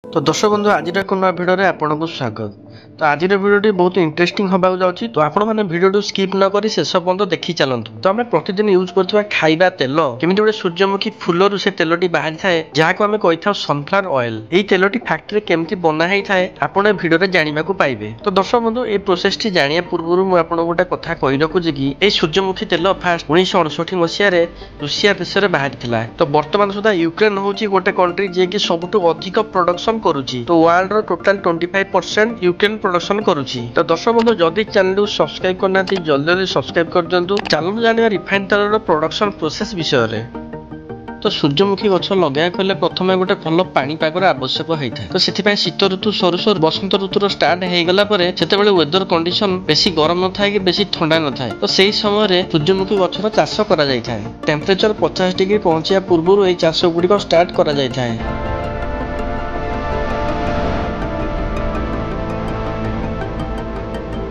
तो दर्शक बंधु आज एक नया भिडियो आपको स्वागत। तो आज भिडियो बहुत इंटरेस्टिंग होगा जाऊँगी। तो आपण मैंने भिडियो स्किप न करी शेष पर्यंत देखी चलतु। तो आम प्रतिदिन यूज करथिबा खाइबा तेल केमी गोटे सूर्यमुखी फूलर से तेलटी बाहरी थाए जहाँ को आम कही था सनफ्लावर ऑयल। यही तेलटी फैक्ट्री केमती बना ही थाए आपण भिडियो जानवा पाइबे। तो दर्शक बंधु ये प्रोसेस टी जानिया पूर्व मुझे गोटे कथा कही रखुची कि यह सूर्यमुखी तेल फास्ट 1968 मसीह रूसिया देश में बाहरी था। तो बर्तमान सुधा यूक्रेन हूँ गोटे कंट्री जी की सबुठ अधिक प्रोडक्शन करुची। तो वर्ल्ड रो टोटल 25% यूक्रेन प्रोडक्शन करुची। तो दर्शक बंधु जदि चैनल को सब्सक्राइब करना जल्दी जल्दी सब्सक्राइब कर दिंतु। चलू जानिबा रिफाइन तेल प्रोडक्शन प्रोसेस विषय में। तो सूर्यमुखी गछ लगे प्रथम गोटे भल पाणीपागर आवश्यक होता है। तो से शीत ऋतु सरू सरू बसंत ऋतुर स्टार्ट होगला से वेदर कंडीशन बेसी गरम न था कि बेसी ठंडा न था। तो सही समय सूर्यमुखी गछर चाष कर टेम्परेचर 50 डिग्री पहुंचा पूर्व यह चाष गुड़िक स्टार्ट कर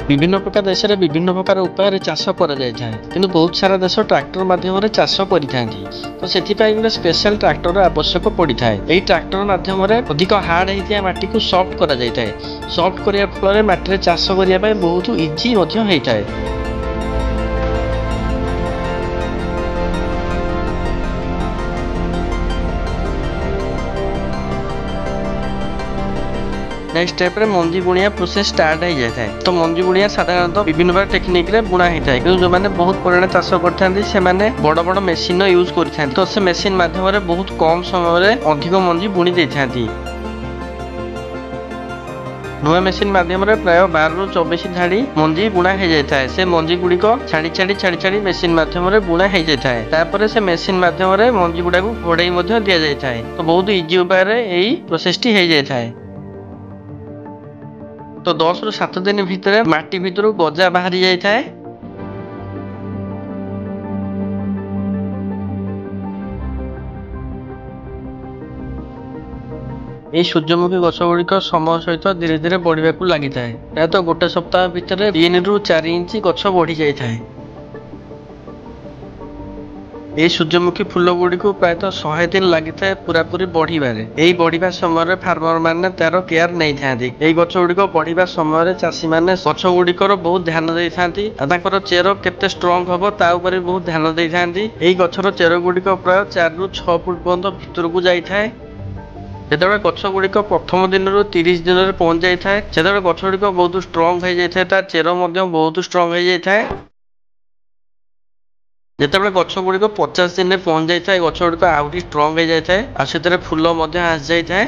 विभिन्न प्रकार देश में विभिन्न प्रकार उपाय चाष कर किंतु बहुत सारा देश ट्रैक्टर माध्यम चाष कर। तो से गोटे स्पेशल ट्रैक्टर आवश्यक पड़ता है। यही ट्रैक्टर माध्यम अधिक हार्ड होता माटी को सॉफ्ट कर सॉफ्ट करने फल माटी चाष करने बहुत इजी होता है। नेक्स्ट स्टेप रे मंजी बुणिया प्रोसेस स्टार्ट हो जाता है। तो मंजी बुणिया साधारणतः विभिन्न प्रकार टेक्निक रे बुणा होता है। जो मैंने बहुत पुराना चाष करते से बड़ बड़ मेसीन यूज कर। तो से मेसीन माध्यम बहुत कम समय अधिक मंजी बुणी देती। नुआ मेसीन माध्यम प्राय 12 ରୁ 24 झाड़ी मंजी बुणा हो जाता है। से मंजी गुड़िक छाड़ी छाड़ी छाड़ी छाड़ी मेसीन माध्यम बुणा हो जाता है। तापर से मेसीन माध्यम मंजी गुड़ा को घोड़ाई दि जाता है। तो बहुत इजी उपाय यही प्रोसेस टी हो जाता है। तो 10 ରୁ 7 दिन भितर माटी भितर गजा बाहरी जाता है। यह सूर्यमुखी गछ गुड़िक समय सहित धीरे धीरे बढ़ा लगी था। प्रायतः गोटे सप्ताह भितर 3 ରୁ 4 इंच गछ बढ़ी जाए। यह सूर्यमुखी फूल गुड़िक प्रायतः 100 दिन लगी था पूरा पूरी बढ़िबारे। यही बढ़िबा समय फार्मर मैंने तार केयर नहीं था। यही गछ गुड़िक बढ़िबा समय चाषी मैंने गछ गुड़िकर बहुत ध्यान दे था। चेर केते स्ट्रॉन्ग हम ता ऊपर बहुत ध्यान दे था। यही गछर चेर गुड़िक प्राय 4 ରୁ 6 फुट पर्यंत भितर को जाए। जो गछ गुड़िक प्रथम दिन 30 दिन में पहुंच जाए से गछ गुड़िक बहुत स्ट्रॉन्ग हो जाए। तार चेर बहुत स्ट्रॉन्ग हो जाए। जिते गछ गुड़िक 50 दिन में पहुंच जाए गछ गुड़िक आउरी स्ट्रॉन्ग हो जाए और से फूल आसी जाए।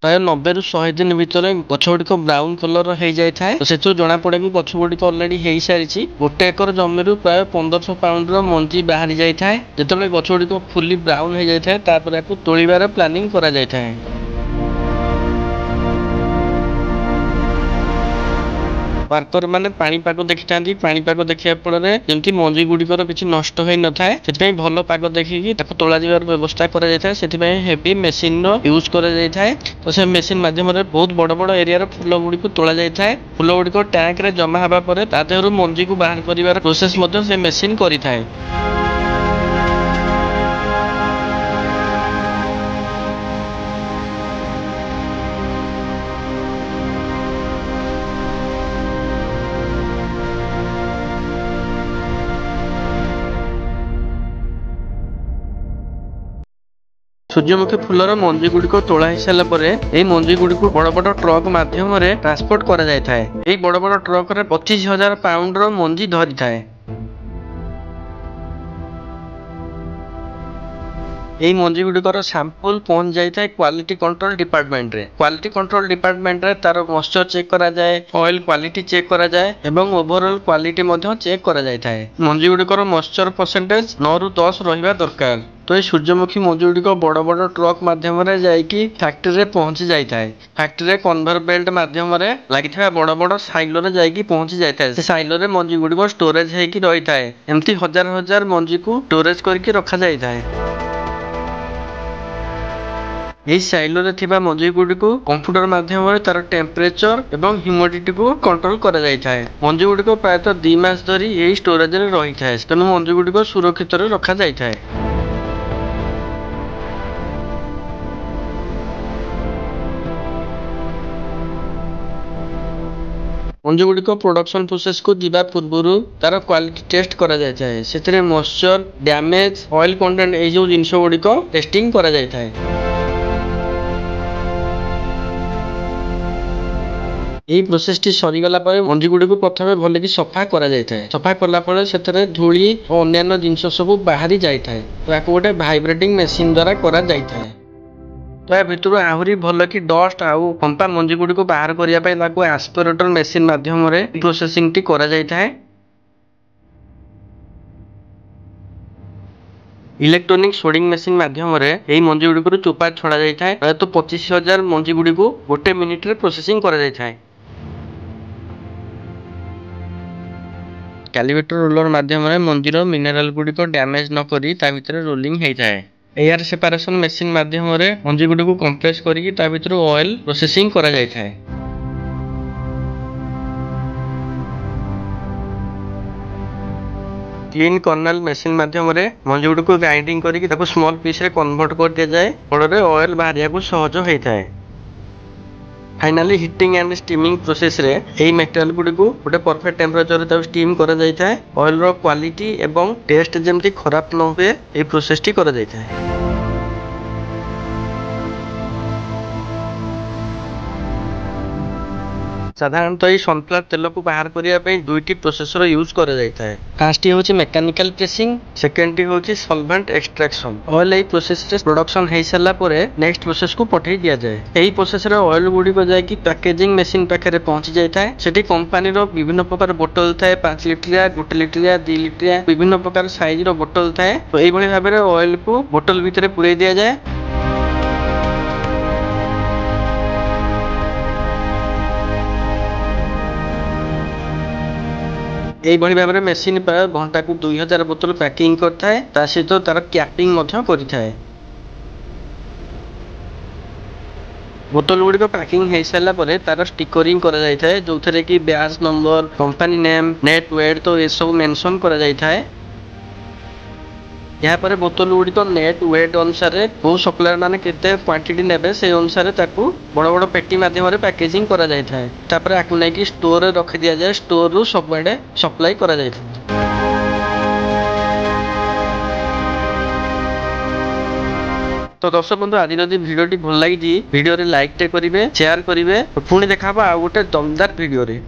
प्राय 90 ରୁ 100 दिन भितर गछ गुड़िक ब्राउन कलर हो जाए। तो से जना पड़े कि गछ गुड़िक अलरेडी हो सारी। गोटे एकर जमी प्राय 1500 पाउंड मंजी बाहरी जाए। जिते गछ गुड़िक फुली ब्राउन हो जाए तोड़ार प्लानिंग करा जाए। वर्कर मैंने पाणीपाग देखी था। पाणीपाग देखा फल जमी मंजी गुड़िकर किसी नष्ट हो न था से भल पाग देखिकी तोला जावर व्यवस्था कर हेवी मेसीन यूज कर। तो से मेसीन माध्यम बहुत बड़ बड़ एरिया फूल गुड़ी तोला जाए। फूल गुड़िक टैंक रे जमा हवा पर तादेहर मंजी को बाहर कर प्रोसेस से मेसीन करें। सूर्यमुखी फूलर मंजी गुड़िक तोला हो सारापर यही मंजी गुड़ी को बड़ बड़ ट्रक माध्यम ट्रांसपोर्ट कर बड़ बड़ ट्रक 25,000 पाउंड मंजी धरी थाए। यही मंजी गुड़िकर सैंपल पहुंच जाए क्वालिटी कंट्रोल डिपार्टमेंट रे। क्वालिटी कंट्रोल डिपार्टमेंट रे तार मॉइस्चर चेक करा जाए, ऑयल क्वालिटी चेक करा जाए एवं ओवरऑल क्वालिटी चेक करा जाए। मंजी गुड़िकर मॉइस्चर परसेंटेज 9 ରୁ 10 रहिबा दरकार। तो ये सूर्यमुखी मंजी गुड़िक बड़ बड़ ट्रक माध्यम फैक्ट्री रे पहुंची जाए। फैक्ट्री कन्वेयर बेल्ट माध्यम लगी बड़ बड़ साइलो रे जाइकी पहुंची जाए। से साइलो रे मंजी गुड़िक स्टोरेज होगी रही था। एमती हजार हजार मंजी को स्टोरेज करके रखा जाए। यही साइलो रे थिबा मंजी गुडी को कंप्यूटर माध्यम रे तार टेम्परेचर एवं ह्यूमिडिटी को कंट्रोल करा जाय थाए। मंजी गुडी को प्रायतः 2 मास धरी यही स्टोरेज रे रही थाए, तेणु मंजी गुडी को सुरक्षित रे रखा जाय थाए। ମଞ୍ଜି ଗୁଡ଼ିକ ପ୍ରୋଡକ୍ସନ୍ ପ୍ରୋସେସକୁ ଯିବା ପୂର୍ବରୁ ତାର କ୍ୱାଲିଟି ଟେଷ୍ଟ କରାଯାଇଥାଏ। ସେଥିରେ ମଏଶ୍ଚର, ଡ୍ୟାମେଜ, ଅଏଲ କଣ୍ଟେଣ୍ଟ ଏଇ ଯେଉଁ ଜିନିଷ ଗୁଡ଼ିକ ଟେଷ୍ଟିଂ କରାଯାଇଥାଏ। এই ପ୍ରୋସେସଟି ସରିଗଲା ପରେ ମଞ୍ଜି ଗୁଡ଼ିକୁ ପ୍ରଥମେ ଭଲକି ସଫା କରାଯାଇଥାଏ। ସଫା କଲା ପରେ ସେଥିରେ ଧୂଳି ଓ ଅନ୍ୟାନ୍ୟ ଜିନିଷ ସବୁ ବାହାରି ଯାଇଥାଏ। ତାକୁ ଗୋଟେ ଭାଇବ୍ରେଟିଂ ମେସିନ ଦ୍ୱାରା କରାଯାଇଥାଏ। ତ ଏହା ଭିତରୁ ଆହୁରି ଭଲ କି ଡଷ୍ଟ ଆଉ ଫମ୍ପା ମଞ୍ଜି ଗୁଡ଼ିକୁ ବାହାର କରିବା ପାଇଁ ତାକୁ ଆସ୍ପିରେଟର ମେସିନ ମାଧ୍ୟମରେ ପ୍ରୋସେସିଂଟି କରାଯାଇଥାଏ। ଇଲେକ୍ଟ୍ରୋନିକ୍ ସୋର୍ଟିଂ ମେସିନ ମାଧ୍ୟମରେ ଏହି ମଞ୍ଜି ଗୁଡ଼ିକରୁ ଚୋପା ଛଡ଼ା ଯାଇଥାଏ। ପ୍ରାୟତଃ 25,000 ମଞ୍ଜି ଗୁଡ଼ିକୁ ଗୋଟେ ମିନିଟରେ ପ୍ରୋସେସିଂ କରାଯାଇଥାଏ। କ୍ୟାଲିବ୍ରେଟର ରୋଲର ମାଧ୍ୟମରେ ମଞ୍ଜିର ମିନେରାଲ ଗୁଡ଼ିକ ଡ୍ୟାମେଜ ନ କରି ତା ଭିତରେ ରୋଲିଂ ହେଇଥାଏ। ଏୟାର ସେପାରେସନ ମେସିନ ମାଧ୍ୟମରେ ମଞ୍ଜି ଗୁଡ଼ିକୁ କମ୍ପ୍ରେସ କରିକି ତା ଭିତରୁ ଅଏଲ ପ୍ରୋସେସିଂ କରାଯାଇଥାଏ। କ୍ଲିନ୍ କର୍ଣ୍ଣେଲ ମେସିନ ମାଧ୍ୟମରେ ମଞ୍ଜି ଗୁଡ଼ିକୁ ଗ୍ରାଇଣ୍ଡିଂ କରିକି ତାକୁ ସ୍ମଲ ପିସ୍ରେ କନଭର୍ଟ କରିଦିଆଯାଏ। ଫଳରେ ଅଏଲ ବାହାରିବାକୁ ସହଜ ହୋଇଥାଏ। Finally heating and steaming process रे एई मेटेरियल गुडी को गोटे परफेक्ट टेम्परेचर रे ताऊ स्टीम करा जायथाय। ऑयल रो क्वालिटी एवं टेस्ट जेमति खराब न हुए एई प्रोसेस टी करा जायथाय। साधारणतः ये सनफ्लावर तेल को बाहर करने दुईटी प्रोसेसर यूज करा जाता है। फर्स्ट होची मेकानिकल प्रेसिंग, सेकेंड होची सॉल्वेंट एक्सट्रैक्शन। ऑयल एई प्रोसेस रे प्रोडक्शन हे साला परे नेक्स्ट प्रोसेस को पठै दिया जाए। एई प्रोसेस रे ऑयल गुडी को जाय कि पैकेजिंग मशीन पाखरे पहुंच जाय थाए। सेठी कंपनी रो विभिन्न प्रकार बोतल थाए, 5 लिटरिया, 1 लिटरिया, 2 लिटरिया विभिन्न प्रकार साइज रो बोतल थाए। तो एई भली भाबरे ऑयल को बोतल भितरे पुरै दिया जाए। এই ভଳି ଭାବରେ ମେସିନ୍ ପ୍ରାୟ ଘଣ୍ଟାକୁ 2000 ବୋତଲ ପ୍ୟାକିଂ କରିଥାଏ। ତା ସହିତ ତାର କ୍ୟାପିଂ ମଧ୍ୟ କରିଥାଏ। ବୋତଲ ଗୁଡ଼ିକ ପ୍ୟାକିଂ ହେଇସାରିଲା ପରେ ତାର ଷ୍ଟିକରିଂ କରାଯାଇଥାଏ, ଯୋଉଥିରେ କି batch number, company name, net weight ତ ଏସବୁ ମେନସନ୍ କରାଯାଇଥାଏ। यापर बोतल गुड़िक नेट वेट अनुसार जो सप्लायर मैंने केते क्वांटिटी नेबे से अनुसार ताकू बड़ बड़ पेटी माध्यम पैकेजिंग करा जाय थाए। तापर आकु नै कि स्टोर रे रखि दिया जाय। स्टोर रु सब बड़े सप्लाई करा जाय थाए। तो दर्शक बंधु आज जदि भिडियोटी भल लगी भिडियो रे लाइक टे करिवे, शेयर करिवे। पुणी देखा आ गोटे दमदार भिडियो रे।